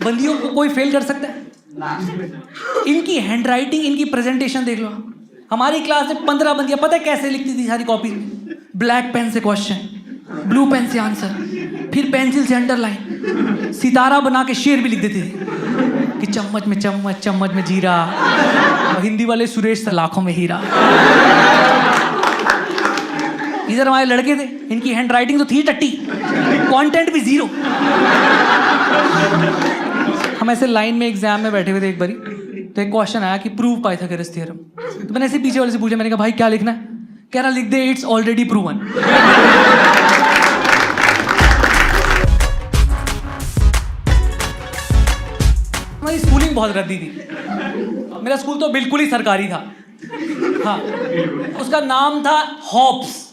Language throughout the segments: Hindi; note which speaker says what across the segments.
Speaker 1: बंदियों को कोई फेल कर सकता है? इनकी हैंड राइटिंग, इनकी प्रेजेंटेशन देख लो। हमारी क्लास में 15 बंदियां पता है कैसे लिखती थी सारी कॉपी में? ब्लैक पेन से क्वेश्चन, ब्लू पेन से आंसर, फिर पेंसिल से अंडरलाइन, सितारा बना के शेर भी लिख देती थी कि चम्मच में चम्मच, चम्मच में जीरा, और हिंदी वाले सुरेश से लाखों में हीरा। इधर हमारे लड़के थे, इनकी हैंड राइटिंग तो थी टट्टी, कंटेंट भी जीरो। हम ऐसे लाइन में एग्जाम में बैठे हुए थे एक बारी, तो एक क्वेश्चन आया कि प्रूव पाइथागोरस थ्योरम। तो मैंने ऐसे पीछे वाले से पूछा, मैंने कहा भाई क्या लिखना है? कह रहा लिख दे इट्स ऑलरेडी प्रूवन। हमारी स्कूलिंग बहुत रद्दी थी। मेरा स्कूल तो बिल्कुल ही सरकारी था। हाँ, उसका नाम था हॉप्स।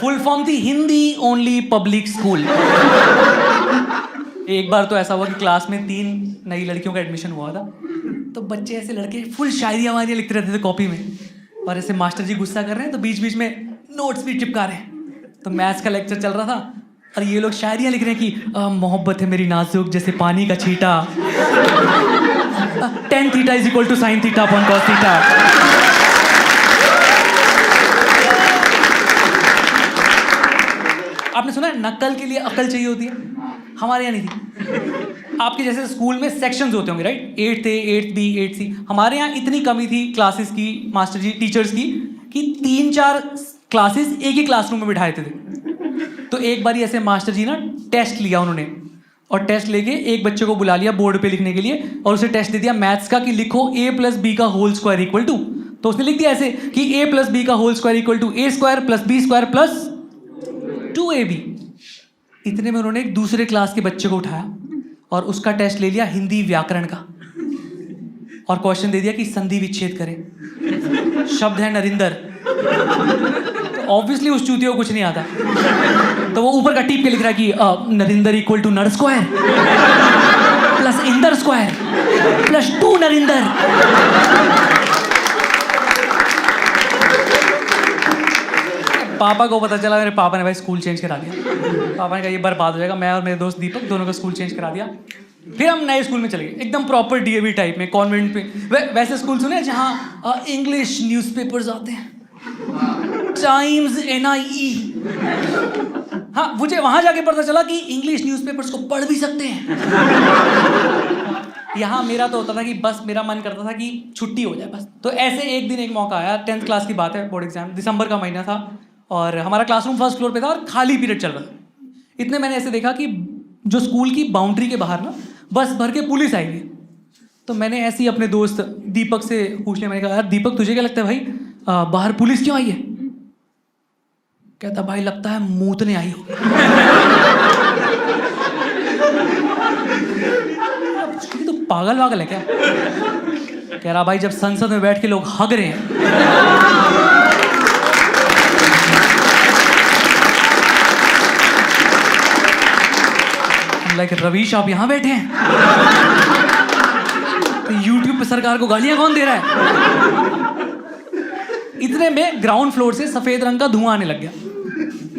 Speaker 1: फुल फॉर्म थी हिंदी ओनली पब्लिक स्कूल। एक बार तो ऐसा हुआ कि क्लास में 3 नई लड़कियों का एडमिशन हुआ था, तो बच्चे ऐसे लड़के फुल शायरी वायरियां लिखते रहते थे कॉपी में, और ऐसे मास्टर जी गुस्सा कर रहे हैं तो बीच बीच में नोट्स भी चिपका रहे हैं। तो मैथ्स का लेक्चर चल रहा था और ये लोग शायरियां लिख रहे हैं कि मोहब्बत है मेरी नाजुक जैसे पानी का छींटा, tan theta is equal to sine theta upon cos theta. आपने सुना है नकल के लिए अकल चाहिए होती है? हमारे यहाँ नहीं थी। आपके जैसे स्कूल में सेक्शंस होते होंगे right, 8th A, 8th B, 8th C। हमारे यहाँ इतनी कमी थी क्लासेस की, मास्टर जी टीचर्स की, कि 3-4 क्लासेस एक ही क्लासरूम में बिठाए थे। तो एक बार ऐसे मास्टर जी ना टेस्ट लिया उन्होंने, और टेस्ट लेके एक बच्चे को बुला लिया बोर्ड पे लिखने के लिए, और उसे टेस्ट दे दिया मैथ्स का कि लिखो a + b का होल स्क्वायर इक्वल टू। तो उसने लिख दिया ऐसे कि a + b का whole square equal to a² + b² + 2ab। इतने में उन्होंने एक दूसरे क्लास के बच्चे को उठाया और उसका टेस्ट ले लिया हिंदी व्याकरण का, और क्वेश्चन दे दिया कि संधि विच्छेद करें। शब्द है नरिंदर, तो ऑब्वियसली उस चूतिया को कुछ नहीं आता, तो वो ऊपर का टीप के लिख रहा है कि नरिंदर इक्वल टू नर square plus Inder square plus 2 Narinder. पापा को पता चला, मेरे पापा ने भाई स्कूल चेंज करा दिया। पापा ने कहा ये बर्बाद हो जाएगा। मैं और मेरे दोस्त दीपक दोनों का स्कूल चेंज करा दिया। फिर हम नए स्कूल में चले गए, एकदम प्रॉपर डीएवी टाइप में, कॉन्वेंट पे। वैसे स्कूल सुने जहाँ इंग्लिश न्यूज़पेपर्स आते हैं, टाइम्स, NIE। हाँ, मुझे वहाँ जाके पता चला कि इंग्लिश न्यूज़पेपर्स को पढ़ भी सकते हैं। यहाँ मेरा तो होता था कि बस मेरा मन करता था कि छुट्टी हो जाए बस। तो ऐसे एक दिन एक मौका आया, 10th क्लास की बात है, बोर्ड एग्जाम, दिसंबर का महीना था, और हमारा क्लासरूम फर्स्ट फ्लोर पे था और खाली पीरियड चल रहा था। इतने मैंने ऐसे देखा कि जो स्कूल की बाउंड्री के बाहर ना बस भर के पुलिस आई हुई। तो मैंने ऐसे ही अपने दोस्त दीपक से पूछ लिया, मैंने कहा यार दीपक तुझे क्या लगता है भाई बाहर पुलिस क्यों आई है? कहता भाई लगता है मूतने आई हो। तो पागल वागल है क्या? कह रहा भाई जब संसद में बैठ के लोग हग रहे हैं, लाइक रवीश आप यहाँ बैठे हैं, तो यूट्यूब पे सरकार को गालियां कौन दे रहा है? इतने में ग्राउंड फ्लोर से सफेद रंग का धुआं आने लग गया।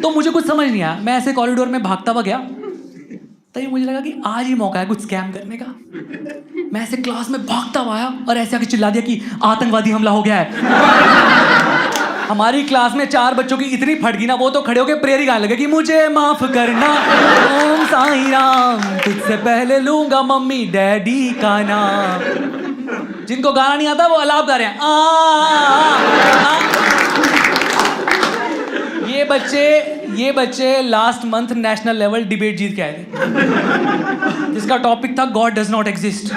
Speaker 1: तो मुझे कुछ समझ नहीं आया, मैं ऐसे कॉरिडोर में भागता हुआ गया, तभी मुझे लगा कि आज ही मौका है कुछ स्कैम करने का। मैं ऐसे क्लास में भागता हुआ आया और ऐसे आके चिल्ला दिया कि आतंकवादी हमला हो गया है। हमारी क्लास में 4 बच्चों की इतनी फटगी ना, वो तो खड़े होके प्रेयर ही गाने लगे कि मुझे माफ करना ओम साईं राम, तुझसे पहले लूंगा मम्मी डैडी का नाम। जिनको गाना नहीं आता वो अलाप गा रहे हैं ये बच्चे last month national level debate जीत के आए थे, जिसका टॉपिक था गॉड डज नॉट एग्जिस्ट।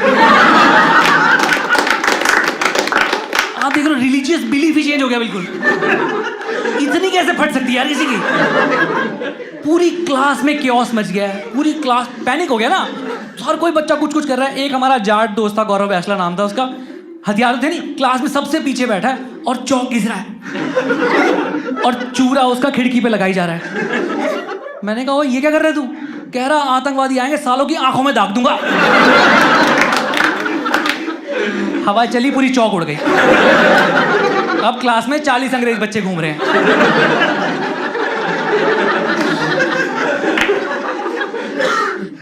Speaker 1: आप देख रहे हो रिलीजियस बिलीफ ही चेंज हो गया बिल्कुल। इतनी कैसे फट सकती है यार किसी की? पूरी क्लास में क्योस मच गया है, पूरी क्लास पैनिक हो गया ना, हर कोई बच्चा कुछ कुछ कर रहा है। एक हमारा जाट दोस्त था, गौरव बैसला नाम था उसका, हथियार थे नहीं, क्लास में सबसे पीछे बैठा है और चौक घिस रहा है और चूरा उसका खिड़की पे लगाई जा रहा है। मैंने कहा ये क्या कर रहे तू? कह रहा आतंकवादी आएंगे सालों की आंखों में दाग दूंगा। हवा चली, पूरी चौक उड़ गई। अब क्लास में 40 अंग्रेज बच्चे घूम रहे हैं।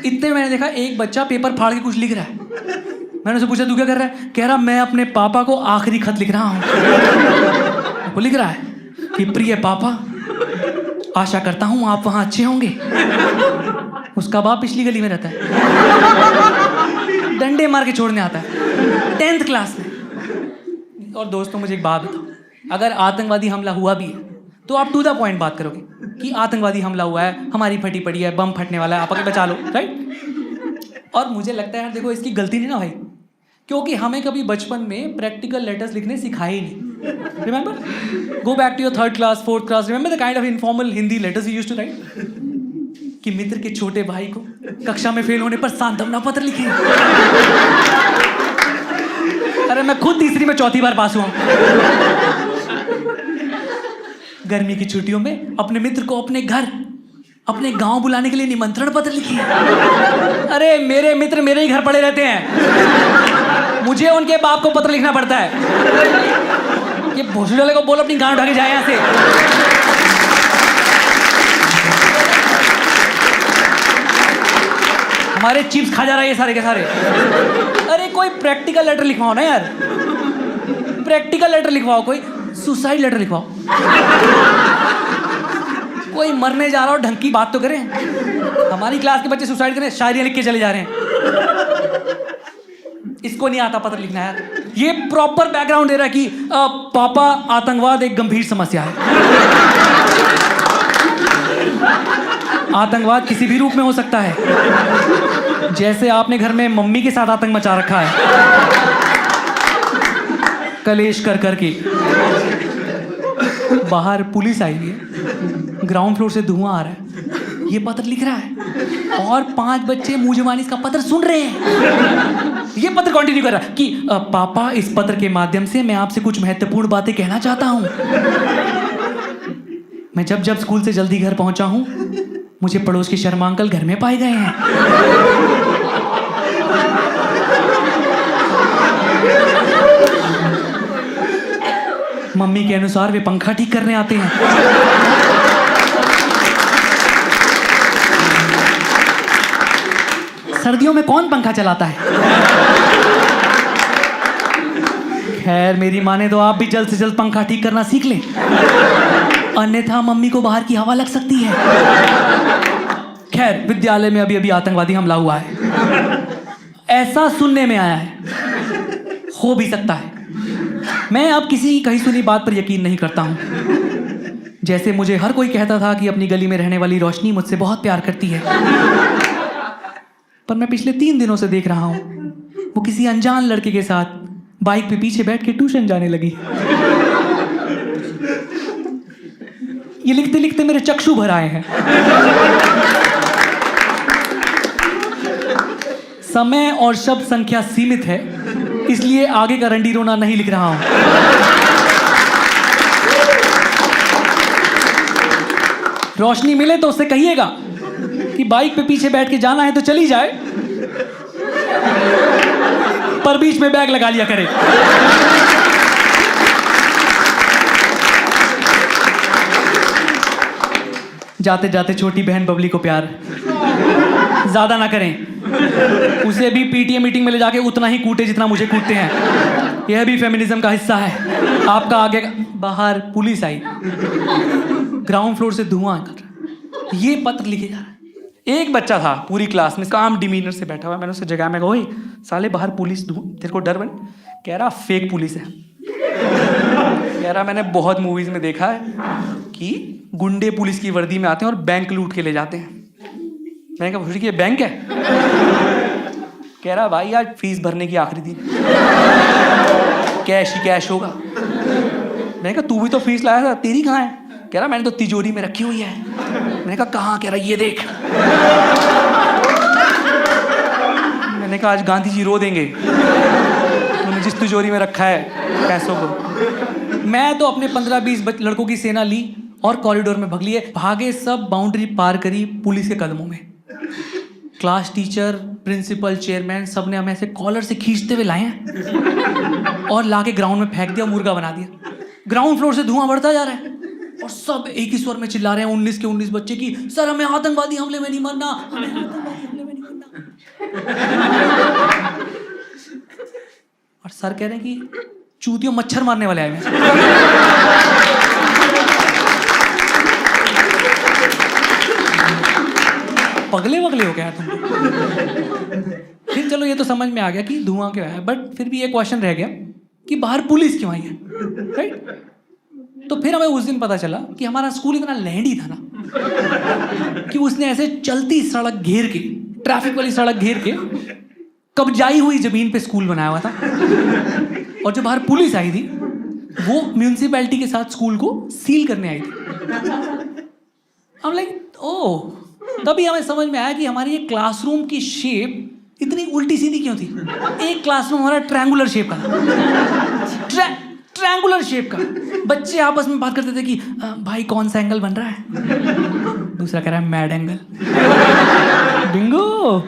Speaker 1: इतने मैंने देखा एक बच्चा पेपर फाड़ के कुछ लिख रहा है। मैंने उससे पूछा तू क्या कर रहा है? कह रहा मैं अपने पापा को आखिरी खत लिख रहा हूँ। वो लिख रहा है कि प्रिय पापा, आशा करता हूँ आप वहाँ अच्छे होंगे। उसका बाप पिछली गली में रहता है, डंडे मार के छोड़ने आता है 10th क्लास में। और दोस्तों मुझे एक बात बताओ, अगर आतंकवादी हमला हुआ भी है तो आप टू द पॉइंट बात करोगे कि आतंकवादी हमला हुआ है, हमारी फटी पड़ी है, बम फटने वाला है, आप आके बचा लो, राइट? और मुझे लगता है यार देखो इसकी गलती नहीं ना भाई, क्योंकि हमें कभी बचपन में प्रैक्टिकल लेटर्स लिखने सिखाए ही नहीं। Remember, go back to your 3rd class 4th class, remember the kind of informal Hindi letters you used to write, कि मित्र के छोटे भाई को कक्षा में फेल होने पर सांत्वना पत्र लिखे। अरे मैं खुद तीसरी में चौथी बार पास हुआ। गर्मी की छुट्टियों में अपने मित्र को अपने घर, अपने गांव बुलाने के लिए निमंत्रण पत्र लिखिए। अरे मेरे मित्र मेरे ही घर पड़े रहते हैं, मुझे उनके बाप को पत्र लिखना पड़ता है। ये भोसड़ी वाले को बोलो अपनी गांव उठा के जाए यहाँ से। हमारे चिप्स खा जा रहा है ये सारे के सारे। अरे कोई प्रैक्टिकल लेटर लिखवाओ ना यार, प्रैक्टिकल लेटर लिखवाओ, कोई सुसाइड लेटर लिखवाओ। कोई मरने जा रहा हो ढंग की बात तो करें। हमारी क्लास के बच्चे सुसाइड करें, शायरियां लिख के चले जा रहे हैं। इसको नहीं आता पत्र लिखना यार। ये प्रॉपर बैकग्राउंड दे रहा है कि पापा आतंकवाद एक गंभीर समस्या है। आतंकवाद किसी भी रूप में हो सकता है, जैसे आपने घर में मम्मी के साथ आतंक मचा रखा है, कलेश कर करके। बाहर पुलिस आई है, ग्राउंड फ्लोर से धुआं आ रहा है, ये पत्र लिख रहा है और 5 बच्चे मुंह जुबानी इसका पत्र सुन रहे हैं। ये पत्र कंटिन्यू कर रहा है कि पापा इस पत्र के माध्यम से मैं आपसे कुछ महत्वपूर्ण बातें कहना चाहता हूं। मैं जब जब स्कूल से जल्दी घर पहुंचा हूं, मुझे पड़ोस के शर्मा अंकल घर में पाए गए हैं। मम्मी के अनुसार वे पंखा ठीक करने आते हैं। सर्दियों में कौन पंखा चलाता है? खैर मेरी माने तो आप भी जल्द से जल्द पंखा ठीक करना सीख लें, अन्यथा मम्मी को बाहर की हवा लग सकती है। खैर विद्यालय में अभी अभी आतंकवादी हमला हुआ है, ऐसा सुनने में आया है, हो भी सकता है। मैं अब किसी की कही सुनी बात पर यकीन नहीं करता हूं। जैसे मुझे हर कोई कहता था कि अपनी गली में रहने वाली रोशनी मुझसे बहुत प्यार करती है, पर मैं पिछले 3 दिनों से देख रहा हूं वो किसी अनजान लड़के के साथ बाइक पे पीछे बैठ के ट्यूशन जाने लगी। ये लिखते लिखते मेरे चक्षु भर आए हैं। समय और शब्द संख्या सीमित है, इसलिए आगे का रंडी रोना नहीं लिख रहा हूं। रोशनी मिले तो उससे कहिएगा कि बाइक पे पीछे बैठ के जाना है तो चली जाए, पर बीच में बैग लगा लिया करे। जाते जाते छोटी बहन बबली को प्यार, ज्यादा ना करें, उसे भी पीटीए मीटिंग में ले जाके उतना ही कूटे जितना मुझे कूटते हैं। यह भी फेमिनिज्म का हिस्सा है। आपका आगे बाहर पुलिस आई, ग्राउंड फ्लोर से धुआं कर ये पत्र लिखे जा रहा है। एक बच्चा था पूरी क्लास में काम डिमीनर से बैठा हुआ, मैंने उससे जगह में कहा ओए साले बाहर पुलिस, तेरे को डर बन? कह रहा फेक पुलिस है। कह रहा मैंने बहुत मूवीज में देखा है कि गुंडे पुलिस की वर्दी में आते हैं और बैंक लूट के ले जाते हैं। मैंने कहा भूरी ये बैंक है? कह रहा भाई आज फीस भरने की आखिरी दिन, कैश ही कैश होगा। मैंने कहा तू भी तो फीस लाया था, तेरी कहाँ है? कह रहा मैंने तो तिजोरी में रखी हुई है। मैंने कहा कहाँ? कह रहा ये देख। मैंने कहा आज गांधी जी रो देंगे, तूने जिस तिजोरी में रखा है पैसों को। मैं तो अपने 15-20 लड़कों की सेना ली और कॉरिडोर में भग लिए, भागे सब, बाउंड्री पार करी पुलिस के कदमों में। क्लास टीचर, प्रिंसिपल, चेयरमैन सब ने हमें ऐसे कॉलर से खींचते हुए लाए हैं और लाके ग्राउंड में फेंक दिया, मुर्गा बना दिया। ग्राउंड फ्लोर से धुआं बढ़ता जा रहा है और सब एक ही स्वर में चिल्ला रहे हैं 19 के 19 बच्चे की सर हमें आतंकवादी हमले में नहीं मरना, हमें आतंकवादी हमले में नहीं मरना। और सर कह रहे हैं कि चूतियों मच्छर मारने वाले आए हैं। पगले वगले हो गया तुम। फिर चलो ये तो समझ में आ गया कि धुआं क्यों है, बट फिर भी ये क्वेश्चन रह गया कि बाहर पुलिस क्यों आई है, राइट? तो फिर हमें उस दिन पता चला कि हमारा स्कूल इतना लैंडी था ना कि उसने ऐसे चलती सड़क घेर के, ट्रैफिक वाली सड़क घेर के, कब्जाई हुई जमीन पे स्कूल बनाया हुआ था। और जो बाहर पुलिस आई थी वो म्यूनिसिपैलिटी के साथ स्कूल को सील करने आई थी। हम लाइक ओह, तभी हमें समझ में आया कि हमारी ये क्लासरूम की शेप इतनी उल्टी सीधी क्यों थी। एक क्लासरूम हमारा ट्रायंगुलर शेप का था, ट्रायंगुलर शेप का। बच्चे आपस में बात करते थे कि भाई कौन सा एंगल बन रहा है, दूसरा कह रहा है मैड एंगल। बिंगो।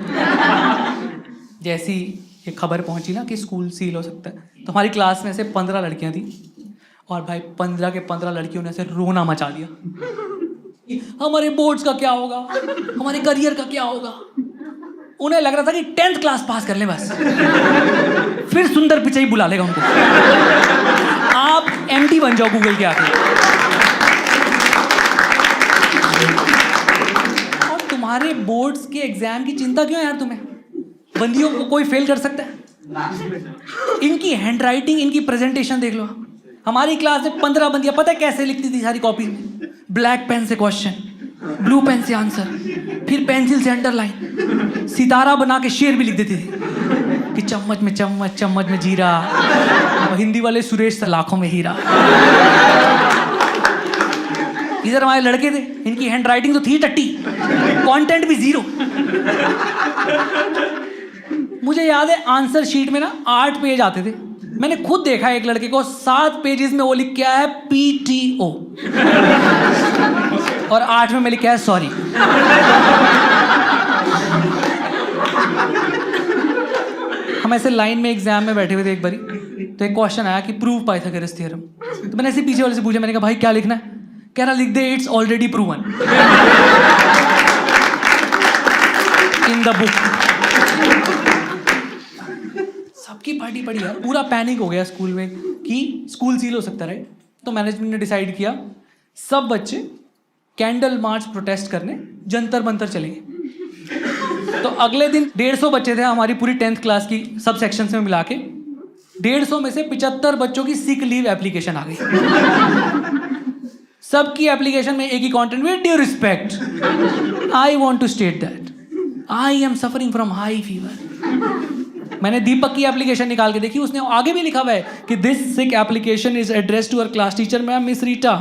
Speaker 1: जैसी ये खबर पहुंची ना कि स्कूल सील हो सकता है, तो हमारी क्लास में से 15 लड़कियां थी और भाई 15 के 15 लड़कियों ने ऐसे रोना मचा दिया। हमारे बोर्ड्स का क्या होगा, हमारे करियर का क्या होगा। उन्हें लग रहा था कि 10th क्लास पास कर ले बस, फिर सुंदर पिचाई बुला लेगा उनको। आप एमडी बन जाओ गूगल के आके। और तुम्हारे बोर्ड्स के एग्जाम की चिंता क्यों है यार तुम्हें? बंदियों को कोई फेल कर सकता है? इनकी हैंडराइटिंग, इनकी प्रेजेंटेशन देख लो। हमारी क्लास में 15 बंदियां पता है कैसे लिखती थी सारी कॉपी में? ब्लैक पेन से क्वेश्चन, ब्लू पेन से आंसर, फिर पेंसिल से अंडरलाइन, सितारा बना के शेर भी लिख देती थी कि चम्मच में चम्मच, चम्मच में जीरा। और हिंदी वाले सुरेश लाखों में हीरा। इधर हमारे लड़के थे, इनकी हैंडराइटिंग तो थी टट्टी, कंटेंट भी जीरो। मुझे याद है आंसर शीट में ना 8 पेज आते थे। मैंने खुद देखा एक लड़के को 7 पेजेस में वो लिख के आया है PTO और 8 में लिखा है सॉरी। हम ऐसे लाइन में एग्जाम में बैठे हुए थे एक बारी, तो एक क्वेश्चन आया कि प्रूव पाइथागोरस थ्योरम। तो मैंने ऐसे पीछे वाले से पूछा, मैंने कहा भाई क्या लिखना है? कह रहा लिख दे it's already proven in the book. सबकी पार्टी पड़ी है, पूरा पैनिक हो गया स्कूल में कि स्कूल सील हो सकता है। तो मैनेजमेंट ने डिसाइड किया सब बच्चे कैंडल मार्च प्रोटेस्ट करने जंतर मंतर चलेंगे। तो अगले दिन 150 बच्चे थे हमारी पूरी 10th क्लास की सब सेक्शंस में मिला के। 150 में से 75 बच्चों की सिक लीव एप्लीकेशन आ गई। सबकी एप्लीकेशन में एक ही content, with due respect I want to state that I am suffering from high fever. मैंने दीपक की एप्लीकेशन निकाल के देखी, उसने आगे भी लिखा हुआ है कि this sick application is address to our class teacher ma'am miss Rita.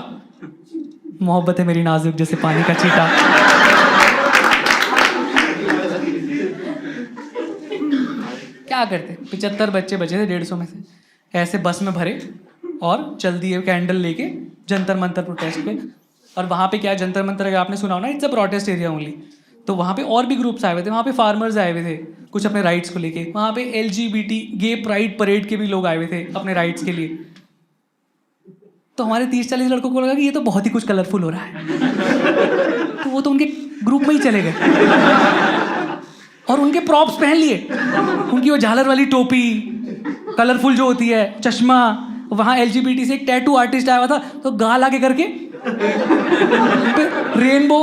Speaker 1: मोहब्बत है मेरी नाजुक जैसे पानी का छींटा। क्या करते, 75 बच्चे बचे थे 150 में से, ऐसे बस में भरे और चल दिए कैंडल लेके जंतर मंतर प्रोटेस्ट पे। और वहाँ पे क्या है, जंतर मंतर अगर आपने सुना हो ना, it's a protest area only. तो वहाँ पे और भी ग्रुप्स आए हुए थे, वहाँ पे फार्मर्स आए हुए थे कुछ अपने राइट्स को लेके, वहाँ पे LGBT गे प्राइड परेड के भी लोग आए हुए थे अपने राइट्स के लिए। तो हमारे 30-40 लड़कों को लगा कि ये तो बहुत ही कुछ कलरफुल हो रहा है, तो वो तो उनके ग्रुप में ही चले गए और उनके प्रॉप्स पहन लिए, उनकी वो झालर वाली टोपी कलरफुल जो होती है, चश्मा। वहाँ LGBT से एक टैटू आर्टिस्ट आया हुआ था, तो गाल आगे करके रेनबो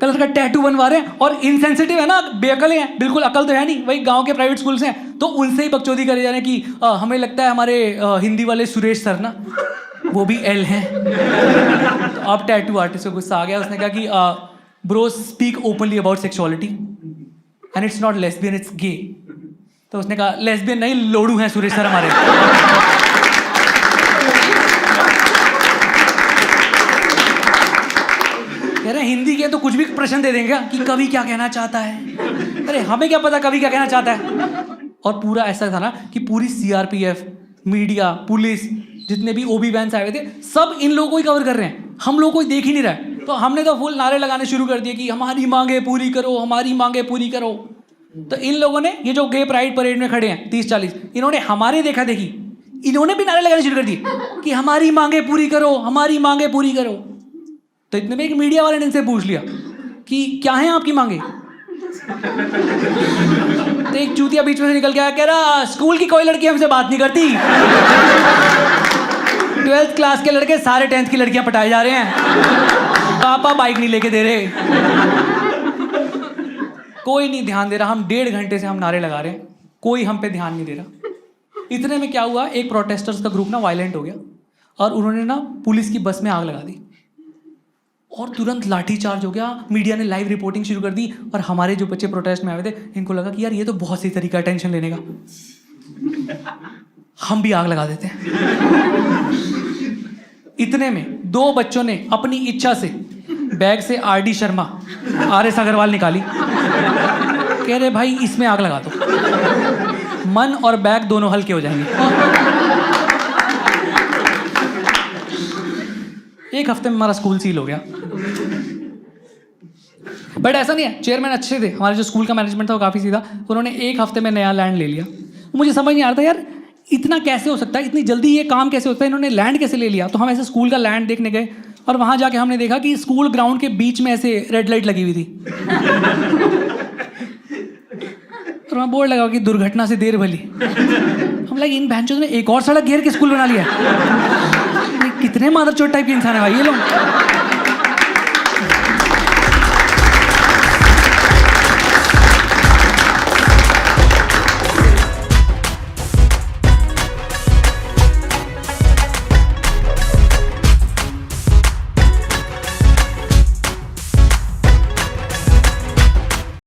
Speaker 1: कलर का टैटू बनवा रहे हैं। और इनसेंसिटिव है ना, बेअकल हैं, बिल्कुल अकल तो है नहीं, वही गांव के प्राइवेट स्कूल से हैं, तो उनसे ही बकचोदी करे जा रहे हैं कि हमें लगता है हमारे हिंदी वाले सुरेश सर ना वो भी L हैं। तो अब टैटू आर्टिस्ट को गुस्सा आ गया, उसने कहा कि bro speak openly about sexuality and it's not lesbian it's gay. तो उसने कहा लेस्बियन नहीं, लोड़ू हैं सुरेश सर हमारे। कह रहे हिंदी के तो कुछ भी प्रश्न दे देंगे कि कवि क्या कहना चाहता है। अरे हमें क्या पता कवि क्या कहना चाहता है। और पूरा ऐसा था ना कि पूरी CRPF, मीडिया, पुलिस, जितने भी OB वैन्स आए हुए थे, सब इन लोगों को ही कवर कर रहे हैं, हम लोग कोई देख ही नहीं रहा है। तो हमने तो फुल नारे लगाने शुरू कर दिए कि हमारी मांगे पूरी करो, हमारी मांगे पूरी करो। तो इन लोगों ने, ये जो गे प्राइड परेड में खड़े हैं 30-40, इन्होंने हमारे देखा देखी, इन्होंने भी नारे लगाने शुरू कर दिए कि हमारी मांगे पूरी करो, हमारी मांगे पूरी करो। तो इतने में एक मीडिया वाले ने इनसे पूछ लिया कि क्या है आपकी मांगे। तो एक चूतिया बीच में से निकल के आया, कह रहा स्कूल की कोई लड़की हमसे बात नहीं करती, 12th क्लास के लड़के सारे 10th की लड़कियां पटाए जा रहे हैं, पापा बाइक नहीं लेके दे रहे। कोई नहीं ध्यान दे रहा, हम 1.5 घंटे से हम नारे लगा रहे हैं, कोई हम पे ध्यान नहीं दे रहा। इतने में क्या हुआ, एक प्रोटेस्टर्स का ग्रुप ना वायलेंट हो गया और उन्होंने ना पुलिस की बस में आग लगा दी और तुरंत लाठी चार्ज हो गया। मीडिया ने लाइव रिपोर्टिंग शुरू कर दी और हमारे जो बच्चे प्रोटेस्ट में आए थे इनको लगा कि यार ये तो बहुत सही तरीका है टेंशन लेने का, हम भी आग लगा देते हैं। इतने में 2 बच्चों ने अपनी इच्छा से बैग से RD शर्मा, RS अग्रवाल निकाली, कह रहे भाई इसमें आग लगा दो, मन और बैग दोनों हल्के हो जाएंगे। 1 हफ्ते में हमारा स्कूल सील हो गया। बट ऐसा नहीं है, चेयरमैन अच्छे थे, हमारे जो स्कूल का मैनेजमेंट था वो काफ़ी सीधा, उन्होंने 1 हफ्ते में नया लैंड ले लिया। मुझे समझ नहीं आ रहा था यार इतना कैसे हो सकता है, इतनी जल्दी ये काम कैसे होता है, इन्होंने लैंड कैसे ले लिया। तो हम ऐसे स्कूल का लैंड देखने गए और वहाँ जाके हमने देखा कि स्कूल ग्राउंड के बीच में ऐसे रेड लाइट लगी हुई थी और वहाँ बोर्ड लगा कि दुर्घटना से देर भली। हम लगे इन बहनचोद ने एक और सड़क घेर के स्कूल बना लिया। कितने मादरचोद टाइप के इंसान है भाई ये लोग।